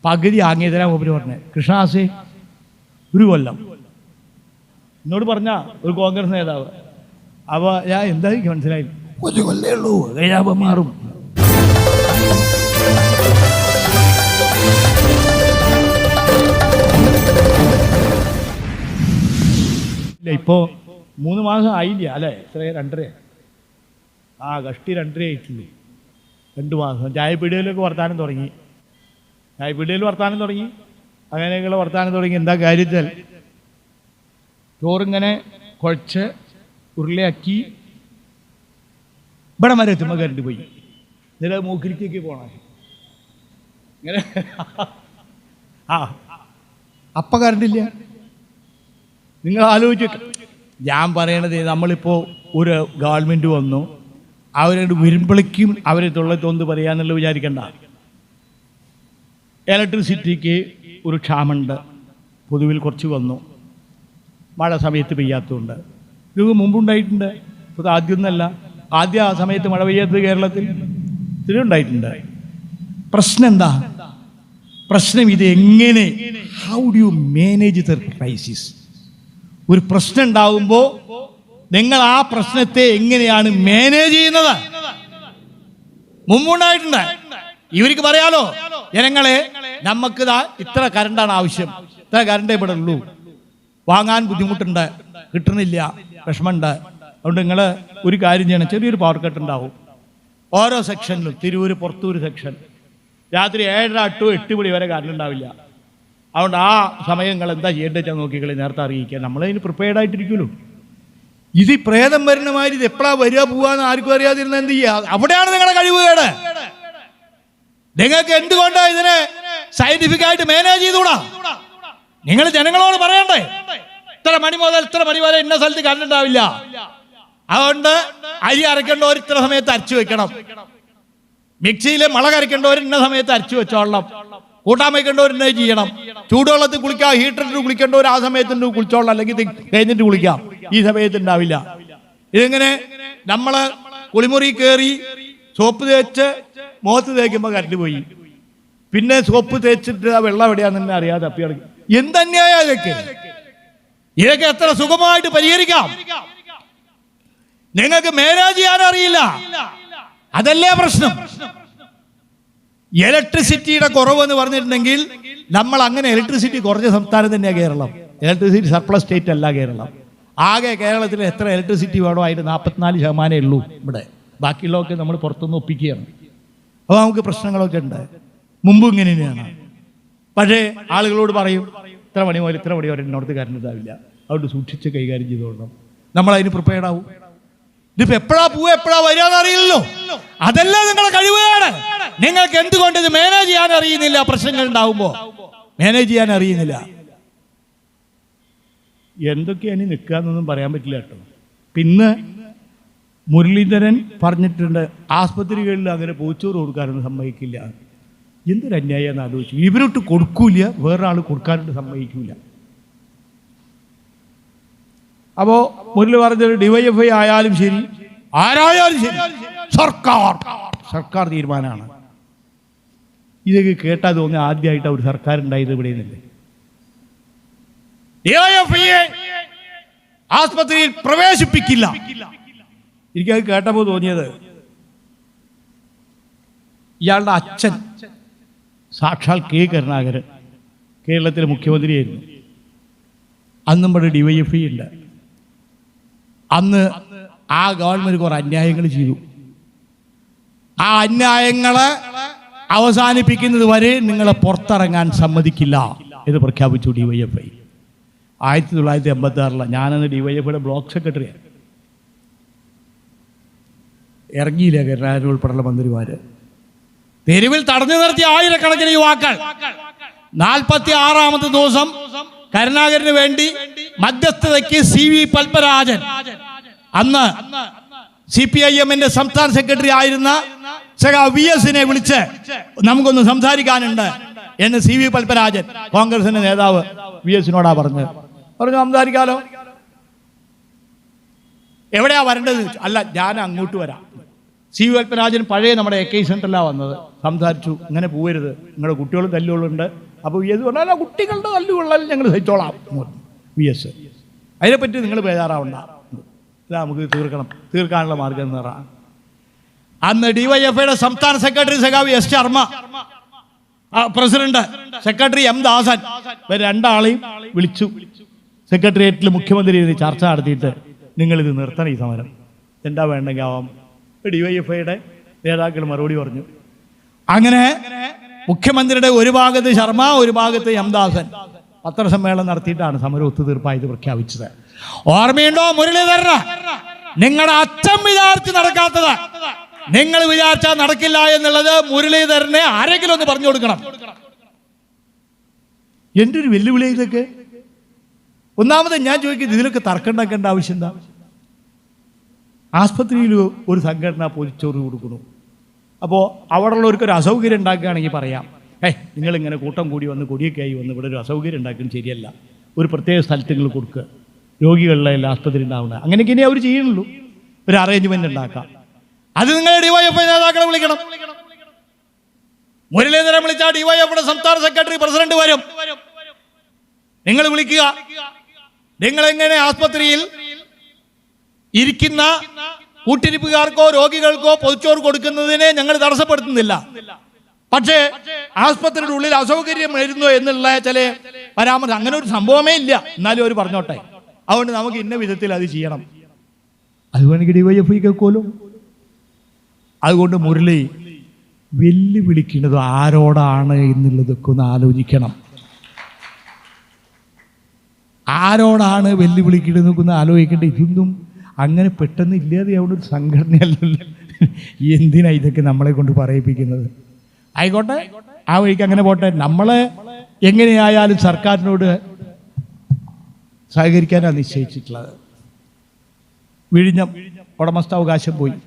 പകുതി ആങ്ങിയതരാ മൂപ്പര് പറഞ്ഞത്. കൃഷ്ണദാസേ, ഒരു കൊല്ലം എന്നോട് പറഞ്ഞ ഒരു കോൺഗ്രസ് നേതാവ്. അപ്പോൾ ഞാൻ എന്തായിരിക്കും മനസ്സിലായി, ഒരു കൊല്ലേ ഉള്ളൂ, കഴിയാപ്പം മാറും. ഇല്ല, ഇപ്പോൾ 3 മാസം ആയില്ല അല്ലേ? എത്ര 2.5? കഷ്ടി 2.5 ആയിട്ടുള്ളൂ. 2 മാസം. ചായപ്പീടികയിലൊക്കെ വർത്താനം തുടങ്ങി. ചായപ്പീടികയിൽ വർത്താനം തുടങ്ങി, അങ്ങനെയൊക്കെയുള്ള വർത്താനം തുടങ്ങി. എന്താ കാര്യത്തിൽ ചോറിങ്ങനെ കുഴച്ച് ഉരുളയാക്കി ഇവിടെ വരെ എത്തുമ്പോൾ കരണ്ട് പോയി. എന്നിട്ട് മൂക്കിരിക്കൊക്കെ പോകണം ഇങ്ങനെ. അപ്പം കരണ്ടില്ല. നിങ്ങൾ ആലോചിച്ചിട്ട് ഞാൻ പറയണത്, നമ്മളിപ്പോൾ ഒരു ഗവൺമെൻറ് വന്നു, അവരോട് വരുമ്പോഴേക്കും അവരെ തൊള്ളത്തൊന്ന് പറയാന്നുള്ളത് വിചാരിക്കണ്ട. ഇലക്ട്രിസിറ്റിക്ക് ഒരു ക്ഷാമുണ്ട്, പൊതുവിൽ കുറച്ച് വന്നു, മഴ സമയത്ത് പെയ്യാത്തതുകൊണ്ട്. ഇത് മുമ്പുണ്ടായിട്ടുണ്ട്, ഇപ്പോൾ ആദ്യമൊന്നല്ല. ആദ്യം ആ സമയത്ത് മഴ പെയ്യാത്തത് കേരളത്തിൽ ഇതിലുണ്ടായിട്ടുണ്ട്. പ്രശ്നം എന്താ? പ്രശ്നം ഇത് എങ്ങനെ, how do you manage the crisis? ഒരു പ്രശ്നം ഉണ്ടാവുമ്പോൾ നിങ്ങൾ ആ പ്രശ്നത്തെ എങ്ങനെയാണ് മാനേജ് ചെയ്യുന്നത്? മുമ്പുണ്ടായിട്ടുണ്ട്. ഇവർക്ക് പറയാലോ, ജനങ്ങളെ നമുക്ക് ഇത്ര കറണ്ടാണ് ആവശ്യം, ഇത്ര കറണ്ടേ ഇവിടെ ഉള്ളൂ, വാങ്ങാൻ ബുദ്ധിമുട്ടുണ്ട്, കിട്ടുന്നില്ല, വിഷമമുണ്ട്. അതുകൊണ്ട് നിങ്ങൾ ഒരു കാര്യം ചെയ്യണം, ചെറിയൊരു പവർ കട്ട് ഉണ്ടാവും ഓരോ സെക്ഷനിലും. തിരൂര് പുറത്തൂർ സെക്ഷൻ രാത്രി 7:30 to 8 മണി വരെ കറണ്ട് ഉണ്ടാവില്ല. അതുകൊണ്ട് ആ സമയങ്ങൾ എന്താ ചെയ്യേണ്ടത് വെച്ചാൽ നോക്കിക്കളി, നേരത്തെ അറിയിക്കുക. നമ്മളതിന് പ്രിപ്പയർഡ് ആയിട്ടിരിക്കുമല്ലോ. ഇത് പ്രേതം വരുന്ന മാതിരി ഇത് എപ്പോഴാണ് വരിക പോവാന്ന് ആർക്കും അറിയാതിരുന്ന എന്ത് ചെയ്യുക? അവിടെയാണ് നിങ്ങളുടെ കഴിവുകേട്. നിങ്ങൾക്ക് എന്തുകൊണ്ടാണ് ഇതിനെ സയന്റിഫിക് ആയിട്ട് മാനേജ് ചെയ്തുകൂടാ? നിങ്ങൾ ജനങ്ങളോട് പറയണ്ടേ, ഇത്ര മണി മുതൽ ഇത്ര മണി വരെ ഇന്ന സ്ഥലത്ത് കറണ്ട് ഉണ്ടാവില്ല, അതുകൊണ്ട് അരി അരക്കേണ്ടവർ ഇത്ര സമയത്ത് അരച്ചു വെക്കണം, മിക്സിയിലെ മുളക് അരക്കേണ്ടവർ ഇന്ന സമയത്ത് അരച്ചു വെച്ചോളണം, കൂട്ടാൻ വയ്ക്കേണ്ടവർ ഇന്ന ചെയ്യണം, ചൂടുവെള്ളത്തിൽ കുളിക്കാം, ഹീറ്ററിട്ട് കുളിക്കേണ്ടവർ ആ സമയത്ത് കുളിച്ചോളണം, അല്ലെങ്കിൽ കഴിഞ്ഞിട്ട് കുളിക്കാം, ഈ സമയത്ത് ഉണ്ടാവില്ല. ഇതിങ്ങനെ നമ്മൾ കുളിമുറി കയറി സോപ്പ് തേച്ച് മുഖത്ത് തേക്കുമ്പോൾ കറണ്ട് പോയി, പിന്നെ സോപ്പ് തേച്ചിട്ട് ആ വെള്ളം എവിടെയാന്ന് തന്നെ അറിയാതെ അപ്പി കിടക്കും. എന്തന്യായ ഇതൊക്കെ എത്ര സുഖമായിട്ട് പരിഹരിക്കാം. നിങ്ങൾക്ക് മാനേജ് ചെയ്യാൻ അറിയില്ല, അതല്ലേ പ്രശ്നം. ഇലക്ട്രിസിറ്റിയുടെ കുറവെന്ന് പറഞ്ഞിട്ടുണ്ടെങ്കിൽ നമ്മൾ അങ്ങനെ ഇലക്ട്രിസിറ്റി കുറഞ്ഞ സംസ്ഥാനം തന്നെയാണ് കേരളം. ഇലക്ട്രിസിറ്റി സർപ്ലസ് സ്റ്റേറ്റ് അല്ല കേരളം. ആകെ കേരളത്തിൽ എത്ര ഇലക്ട്രിസിറ്റി വേണോ അതിന് 44% ഉള്ളൂ ഇവിടെ. ബാക്കിയുള്ളതൊക്കെ നമ്മൾ പുറത്തുനിന്ന് ഒപ്പിക്കുകയാണ്. അപ്പോൾ നമുക്ക് പ്രശ്നങ്ങളൊക്കെ ഉണ്ട്. മുമ്പ് ഇങ്ങനെ തന്നെയാണ്. പക്ഷേ ആളുകളോട് പറയും ഇത്ര മണി മുതൽ ഇത്ര മണി വരെ ഇന്നോടത്ത് കറണ്ട് ഉണ്ടാവില്ല, അതുകൊണ്ട് സൂക്ഷിച്ച് കൈകാര്യം ചെയ്തോളണം. നമ്മളതിന് പ്രിപ്പയർഡ് ആവും. ഇതിപ്പോ എപ്പോഴാ പോവുക എപ്പോഴാ വരികയെന്ന് അറിയില്ലല്ലോ. അതല്ല നിങ്ങളുടെ കഴിവുകേട്. നിങ്ങൾക്ക് എന്തുകൊണ്ട് ഇത് മാനേജ് ചെയ്യാൻ അറിയുന്നില്ല? പ്രശ്നങ്ങൾ ഉണ്ടാവുമ്പോൾ മാനേജ് ചെയ്യാൻ അറിയുന്നില്ല. എന്തൊക്കെയാണ് നിൽക്കാന്നൊന്നും പറയാൻ പറ്റില്ല കേട്ടോ. പിന്നെ മുരളീധരൻ പറഞ്ഞിട്ടുണ്ട്, ആസ്പത്രികളിൽ അങ്ങനെ പോച്ചോറ് കൊടുക്കാനൊന്നും സമ്മതിക്കില്ല. എന്തൊരു അന്യായം ആലോചിച്ചു. ഇവരോട്ട് കൊടുക്കൂല, വേറൊരാൾ കൊടുക്കാനോട്ട് സമ്മതിക്കൂല. അപ്പോൾ മുരളി പറഞ്ഞൊരു ഡിവൈഎഫ്ഐ ആയാലും ശരി, ആരായാലും ശരി, സർക്കാർ തീരുമാനമാണ്. ഇതൊക്കെ കേട്ടാൽ തോന്നി ആദ്യമായിട്ട് ഒരു സർക്കാർ ഉണ്ടായത് ഇവിടെ നിന്നല്ലേ. ഡിവൈഎഫ്ഐയെ ആസ്പത്രിയിൽ പ്രവേശിപ്പിക്കില്ല. എനിക്കത് കേട്ടപ്പോൾ തോന്നിയത്, ഇയാളുടെ അച്ഛൻ സാക്ഷാൽ കെ കരുണാകരൻ കേരളത്തിലെ മുഖ്യമന്ത്രിയായിരുന്നു. അന്നും ഇവിടെ ഡിവൈഎഫ്ഐ ഉണ്ട്. അന്ന് ആ ഗവൺമെന്റ് കുറെ അന്യായങ്ങൾ ചെയ്തു. ആ അന്യായങ്ങളെ അവസാനിപ്പിക്കുന്നത് വരെ നിങ്ങളെ പുറത്തിറങ്ങാൻ സമ്മതിക്കില്ല എന്ന് പ്രഖ്യാപിച്ചു ഡിവൈഎഫ്ഐ. 1986 ഞാനന്ന് ഡിവൈഎഫ്ഐയുടെ ബ്ലോക്ക് സെക്രട്ടറിയാണ്. ഇറങ്ങിയില്ല കരുണാകരൻ ഉൾപ്പെടെയുള്ള മന്ത്രിമാര്. തെരുവിൽ തടഞ്ഞു നിർത്തിയ ആയിരക്കണക്കിന് യുവാക്കൾ 46ാമത്തെ ദിവസം കരുണാകരന് വേണ്ടി മധ്യസ്ഥതയ്ക്ക് CV പത്മരാജൻ, അന്ന് CPIM-ന്റെ സംസ്ഥാന സെക്രട്ടറി ആയിരുന്ന VS-നെ വിളിച്ച് നമുക്കൊന്ന് സംസാരിക്കാനുണ്ട് എന്ന് CV പത്മരാജൻ, കോൺഗ്രസിന്റെ നേതാവ്, VS-നോടാ പറഞ്ഞു സംസാരിക്കാലോ. എവിടെയാ വരേണ്ടത്? അല്ല, ഞാൻ അങ്ങോട്ട് വരാം. സി പത്മരാജൻ പഴയ നമ്മുടെ AK സെൻറ്ററിലാണ് വന്നത്, സംസാരിച്ചു. ഇങ്ങനെ പോകരുത്, നിങ്ങളുടെ കുട്ടികൾ തല്ലുകളുണ്ട്. അപ്പോൾ VS പറഞ്ഞാൽ കുട്ടികളുടെ തല്ലുകൊള്ളാൽ ഞങ്ങൾ സഹിച്ചോളാം. VS അതിനെപ്പറ്റി നിങ്ങൾ ബേജാറാവണ്ട, ഇതാ നമുക്ക് തീർക്കാനുള്ള മാർഗം എന്ന് പറയാം. അന്ന് DYFIയുടെ സംസ്ഥാന സെക്രട്ടറി സഖാവ് S Sharma, president secretary M ദാസൻ, ഇവർ രണ്ടാളെയും വിളിച്ചു സെക്രട്ടേറിയറ്റിൽ. മുഖ്യമന്ത്രി ചർച്ച നടത്തിയിട്ട് നിങ്ങളിത് നിർത്തണം, ഈ സമരം എന്താ വേണ്ടെങ്കിൽ ആവാം. DYFIയുടെ നേതാക്കൾ മറുപടി പറഞ്ഞു. അങ്ങനെ മുഖ്യമന്ത്രിയുടെ ഒരു ഭാഗത്ത് ശർമ്മ, ഒരു ഭാഗത്ത് M ദാസൻ പത്രസമ്മേളനം നടത്തിയിട്ടാണ് സമരം ഒത്തുതീർപ്പായത് പ്രഖ്യാപിച്ചത്. ഓർമ്മയുണ്ടോ മുരളീധരന്? നിങ്ങളുടെ അച്ഛൻ വിചാരിച്ച് നടക്കാത്തത് നിങ്ങൾ വിചാരിച്ചാൽ നടക്കില്ല എന്നുള്ളത് മുരളീധരനെ ആരെങ്കിലും ഒന്ന് പറഞ്ഞു കൊടുക്കണം. എൻ്റെ ഒരു വെല്ലുവിളി ഇതൊക്കെ. ഒന്നാമത് ഞാൻ ചോദിക്കുന്നത്, ഇതിലൊക്കെ തർക്കം ഉണ്ടാക്കേണ്ട ആവശ്യം എന്താ? ആസ്പത്രിയിൽ ഒരു സംഘടന പൊതിച്ചോറ് കൊടുക്കുന്നു. അപ്പോൾ അവിടെ ഉള്ളവർക്കൊരു അസൗകര്യം ഉണ്ടാക്കുകയാണെങ്കിൽ പറയാം, നിങ്ങളിങ്ങനെ കൂട്ടം കൂടി വന്ന് കൊടിയൊക്കെ ആയി വന്ന് ഇവിടെ ഒരു അസൗകര്യം ഉണ്ടാക്കുന്നത് ശരിയല്ല, ഒരു പ്രത്യേക സ്ഥലത്ത് നിങ്ങൾ കൊടുക്കുക, രോഗികളുടെ എല്ലാ ആസ്പത്രി ഉണ്ടാവുന്നത്. അങ്ങനെയൊക്കെ ഇനി അവർ ചെയ്യുന്നുള്ളൂ, ഒരു അറേഞ്ച്മെന്റ് ഉണ്ടാക്കാം. അത് നിങ്ങൾ DYFI നേതാക്കളെ വിളിക്കണം. മുരളീധരൻ വിളിച്ചാൽ DYFIയുടെ സംസ്ഥാന സെക്രട്ടറി പ്രസിഡന്റ് വരും. നിങ്ങൾ വിളിക്കുക. നിങ്ങളെങ്ങനെ ആസ്പത്രിയിൽ ഇരിക്കുന്ന കൂട്ടിരിപ്പുകാർക്കോ രോഗികൾക്കോ പൊതിച്ചോറ് കൊടുക്കുന്നതിനെ ഞങ്ങൾ തടസ്സപ്പെടുത്തുന്നില്ല. പക്ഷേ ആസ്പത്രിയുടെ ഉള്ളിൽ അസൗകര്യം വരുന്നു എന്നുള്ള ചില പരാമർശം, അങ്ങനെ ഒരു സംഭവമേ ഇല്ല, എന്നാലും അവർ പറഞ്ഞോട്ടെ. അതുകൊണ്ട് നമുക്ക് ഇന്ന വിധത്തിൽ അത് ചെയ്യണം. അത് വേണമെങ്കിൽ DYFI കേൾക്കുമല്ലോ. അതുകൊണ്ട് മുരളി വെല്ലുവിളിക്കുന്നത് ആരോടാണ് എന്നുള്ളതൊക്കെ ഒന്ന് ആലോചിക്കണം. ആരോടാണ് വെല്ലുവിളിക്കുന്നതൊക്കെ ഒന്ന് ആലോചിക്കേണ്ടത്. ഇതൊന്നും അങ്ങനെ പെട്ടെന്ന് ഇല്ലാതെയാവുന്ന ഒരു സംഘടനയല്ലല്ലോ. എന്തിനാ ഇതൊക്കെ നമ്മളെ കൊണ്ട് പറയിപ്പിക്കുന്നത്? ആയിക്കോട്ടെ, ആ വഴിക്ക് അങ്ങനെ പോട്ടെ. നമ്മളെ എങ്ങനെയായാലും സർക്കാരിനോട് സഹകരിക്കാനാണ് നിശ്ചയിച്ചിട്ടുള്ളത്. വിഴിഞ്ഞം ഉടമസ്ഥാവകാശം പോയി.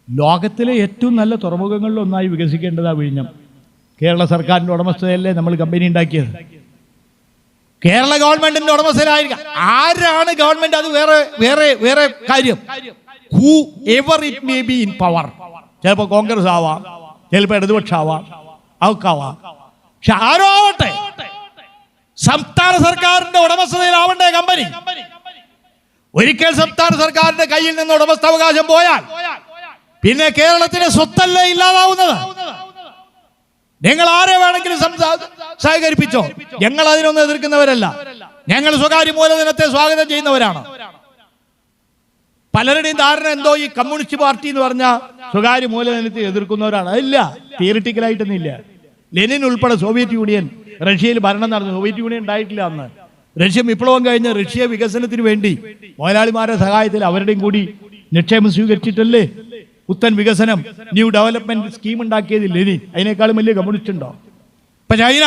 ലോകത്തിലെ ഏറ്റവും നല്ല തുറമുഖങ്ങളിലൊന്നായി വികസിക്കേണ്ടതാണ് വിഴിഞ്ഞം. കേരള സർക്കാരിൻ്റെ ഉടമസ്ഥതയല്ലേ നമ്മൾ കമ്പനി ഉണ്ടാക്കിയത്. കേരള ഗവൺമെന്റിന്റെ ഉടമസ്ഥരായിരിക്കാം. ആരാണ് ഗവൺമെന്റ് അത് വേറെ വേറെ വേറെ കാര്യം. Who ever it may be in power. ചിലപ്പോൾ കോൺഗ്രസ് ആവാം, ചിലപ്പോൾ ഇടതുപക്ഷമാവാം, അവക്കാവാം. പക്ഷെ ആരോ ആവട്ടെ, സംസ്ഥാന സർക്കാരിന്റെ ഉടമസ്ഥതയിലാവണ്ടേ കമ്പനി. ഒരിക്കൽ സംസ്ഥാന സർക്കാരിന്റെ കയ്യിൽ നിന്ന് ഉടമസ്ഥാവകാശം പോയാൽ പിന്നെ കേരളത്തിന്റെ സ്വത്തല്ലേ ഇല്ലാതാവുന്നത്. നിങ്ങൾ ആരെ വേണമെങ്കിലും സഹകരിപ്പിച്ചോ, ഞങ്ങൾ അതിനൊന്നും എതിർക്കുന്നവരല്ല. ഞങ്ങൾ സ്വകാര്യ മൂലധനത്തെ സ്വാഗതം ചെയ്യുന്നവരാണ്. പലരുടെയും ധാരണ എന്തോ ഈ കമ്മ്യൂണിസ്റ്റ് പാർട്ടി എന്ന് പറഞ്ഞാൽ സ്വകാര്യ മൂലധനത്തെ എതിർക്കുന്നവരാണ്. അതില്ല, തിയറിറ്റിക്കലായിട്ടൊന്നും ഇല്ല. ലെനിൻ ഉൾപ്പെടെ സോവിയറ്റ് യൂണിയൻ റഷ്യയിൽ ഭരണം നടന്നു. സോവിയറ്റ് യൂണിയൻ ഉണ്ടായിട്ടില്ല അന്ന്. റഷ്യ വിപ്ലവം കഴിഞ്ഞ് റഷ്യ വികസനത്തിന് വേണ്ടി മുതലാളിമാരുടെ സഹായത്തിൽ അവരുടെയും കൂടി നിക്ഷേപം സ്വീകരിച്ചിട്ടല്ലേ പുത്തൻ വികസനം, ന്യൂ ഡെവലപ്മെന്റ് സ്കീം ഉണ്ടാക്കിയത് ലെനിൻ. അതിനേക്കാളും വലിയ കമ്മ്യൂണിസ്റ്റ് ഉണ്ടോ? ഇപ്പൊ ചൈന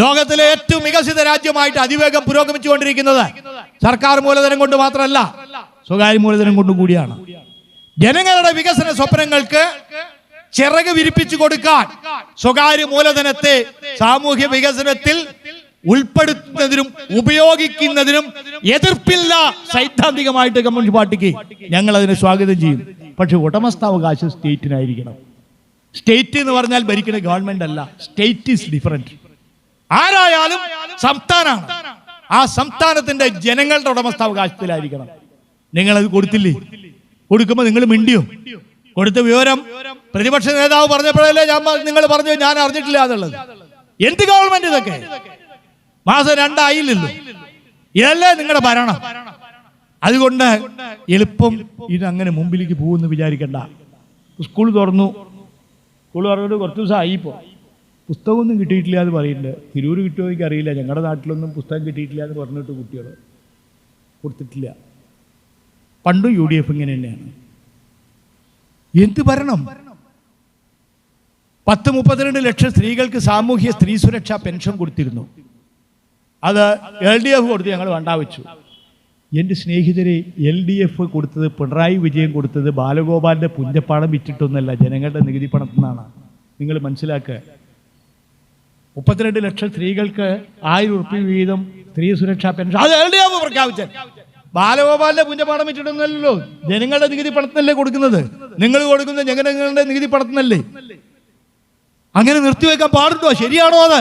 ലോകത്തിലെ ഏറ്റവും വികസിത രാജ്യമായിട്ട് അതിവേഗം പുരോഗമിച്ചുകൊണ്ടിരിക്കുന്നത് സർക്കാർ മൂലധനം കൊണ്ട് മാത്രമല്ല, സ്വകാര്യ മൂലധനം കൊണ്ടും കൂടിയാണ്. ജനങ്ങളുടെ വികസന സ്വപ്നങ്ങൾക്ക് ചിറക് വിരിപ്പിച്ചു കൊടുക്കാൻ സ്വകാര്യ മൂലധനത്തെ സാമൂഹ്യ വികസനത്തിൽ ഉൾപ്പെടുത്തുന്നതിനും ഉപയോഗിക്കുന്നതിനും എതിർപ്പില്ല സൈദ്ധാന്തികമായിട്ട് കമ്മ്യൂണിസ്റ്റ് പാർട്ടിക്ക്. ഞങ്ങൾ അതിനെ സ്വാഗതം ചെയ്യും. പക്ഷെ ഉടമസ്ഥാവകാശം സ്റ്റേറ്റിനായിരിക്കണം. സ്റ്റേറ്റ് എന്ന് പറഞ്ഞാൽ ഭരിക്കുന്ന ഗവൺമെന്റ് അല്ല. State is different. ആരായാലും സംസ്ഥാനമാണ്. ആ സംസ്ഥാനത്തിന്റെ ജനങ്ങളുടെ ഉടമസ്ഥാവകാശത്തിലായിരിക്കണം. നിങ്ങളത് കൊടുത്തില്ലേ? കൊടുക്കുമ്പോൾ നിങ്ങൾ മിണ്ടിയോ? കൊടുത്ത വിവരം പ്രതിപക്ഷ നേതാവ് പറഞ്ഞപ്പോഴല്ലേ നിങ്ങൾ പറഞ്ഞു ഞാൻ അറിഞ്ഞിട്ടില്ല എന്നുള്ളത്. എന്ത് ഗവൺമെന്റ് ഇതൊക്കെ? മാസം 2 ആയില്ലല്ലോ. ഇതല്ലേ നിങ്ങളുടെ ഭരണം. അതുകൊണ്ട് എളുപ്പം ഇതങ്ങനെ മുമ്പിലേക്ക് പോകുമെന്ന് വിചാരിക്കണ്ട. സ്കൂൾ തുറന്നു. സ്കൂൾ തുറന്നിട്ട് കുറച്ച് ദിവസം ആയിപ്പോൾ പുസ്തകമൊന്നും കിട്ടിയിട്ടില്ല എന്ന് പറയുന്നുണ്ട്. തിരൂർ കിട്ടുമോ എനിക്കറിയില്ല. ഞങ്ങളുടെ നാട്ടിലൊന്നും പുസ്തകം കിട്ടിയിട്ടില്ല എന്ന് പറഞ്ഞിട്ട് കുട്ടികൾ കൊടുത്തിട്ടില്ല. പണ്ടും UDF ഇങ്ങനെ തന്നെയാണ്. എന്ത് ഭരണം? 10-32 ലക്ഷം സ്ത്രീകൾക്ക് സാമൂഹ്യ സ്ത്രീ സുരക്ഷാ പെൻഷൻ കൊടുത്തിരുന്നു. അത് LDF കൊടുത്ത് ഞങ്ങൾ വേണ്ടാ വെച്ചു. എൻ്റെ സ്നേഹിതരെ, LDF കൊടുത്തത്, പിണറായി വിജയൻ കൊടുത്തത് ബാലഗോപാലിൻ്റെ പുഞ്ചപ്പാടം വിറ്റിട്ടൊന്നുമല്ല, ജനങ്ങളുടെ നികുതി പണത്തിൽ നിന്നാണ്. നിങ്ങൾ മനസ്സിലാക്കുക. 32 ലക്ഷം സ്ത്രീകൾക്ക് 1000 രൂപ വീതം സ്ത്രീ സുരക്ഷാ പെൻഷൻ അത് LDF പ്രഖ്യാപിച്ചത്. ബാലഗോപാലിന്റെ പുഞ്ചപാഠം വെച്ചിട്ടൊന്നല്ലോ, ജനങ്ങളുടെ നികുതി പണത്തിനല്ലേ കൊടുക്കുന്നത്. നിങ്ങൾ കൊടുക്കുന്ന ജനങ്ങളുടെ നികുതി പണത്തിനല്ലേ. അങ്ങനെ നിർത്തിവെക്കാൻ പാടുണ്ടോ? ശരിയാണോ അത്?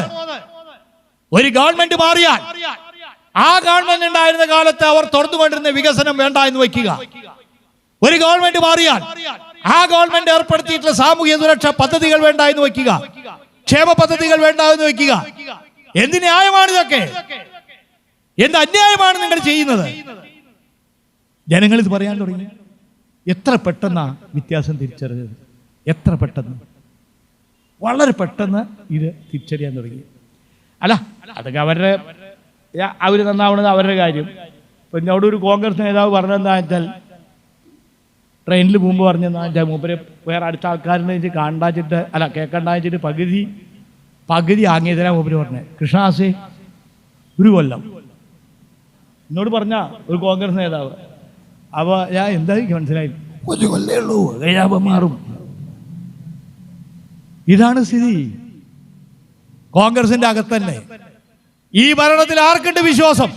ഒരു ഗവൺമെന്റ് മാറിയാൽ ആ ഗവൺമെന്റ് ഉണ്ടായിരുന്ന കാലത്ത് അവർ തുറന്നുകൊണ്ടിരുന്ന വികസനം വേണ്ട എന്ന് വയ്ക്കുക. ഒരു ഗവൺമെന്റ് മാറിയാൽ ആ ഗവൺമെന്റ് ഏർപ്പെടുത്തിയിട്ടുള്ള സാമൂഹ്യ സുരക്ഷാ പദ്ധതികൾ വേണ്ട എന്ന് വയ്ക്കുക, ക്ഷേമ പദ്ധതികൾ വേണ്ട എന്ന് വയ്ക്കുക. എന്ത് ന്യായമാണിതൊക്കെ? എന്ത് അന്യായമാണ് നിങ്ങൾ ചെയ്യുന്നത്? ജനങ്ങൾ ഇത് പറയാൻ തുടങ്ങി. എത്ര പെട്ടെന്നാ വ്യത്യാസം തിരിച്ചറിഞ്ഞത്, എത്ര പെട്ടെന്ന്, വളരെ പെട്ടെന്ന് ഇത് തിരിച്ചറിയാൻ തുടങ്ങി. അല്ല, അതൊക്കെ അവർ നന്നാവണത് അവരുടെ കാര്യം. ഇപ്പം എന്നോട് ഒരു കോൺഗ്രസ് നേതാവ് പറഞ്ഞതെന്താ വെച്ചാൽ, ട്രെയിനിൽ പോകുമ്പോൾ പറഞ്ഞെന്താ വെച്ചാൽ, മൂപ്പര് വേറെ അടുത്ത ആൾക്കാരെന്ന് വെച്ച് കാണാച്ചിട്ട് കേൾക്കണ്ട വെച്ചിട്ട് പകുതി ആങ്ങിയതിനാ മൂപ്പര് പറഞ്ഞത്. കൃഷ്ണദാസേ, ഒരു കൊല്ലം എന്നോട് പറഞ്ഞ ഒരു കോൺഗ്രസ് നേതാവ്. അപ്പോൾ ഞാൻ എന്താ എനിക്ക് മനസ്സിലായി, ഒരു കൊല്ലേ ഉള്ളൂ, കഴിയാപ്പം മാറും. ഇതാണ് സ്ഥിതി കോൺഗ്രസിന്റെ അകത്തന്നെ. ഈ ഭരണത്തിൽ ആർക്കുണ്ട് വിശ്വാസം?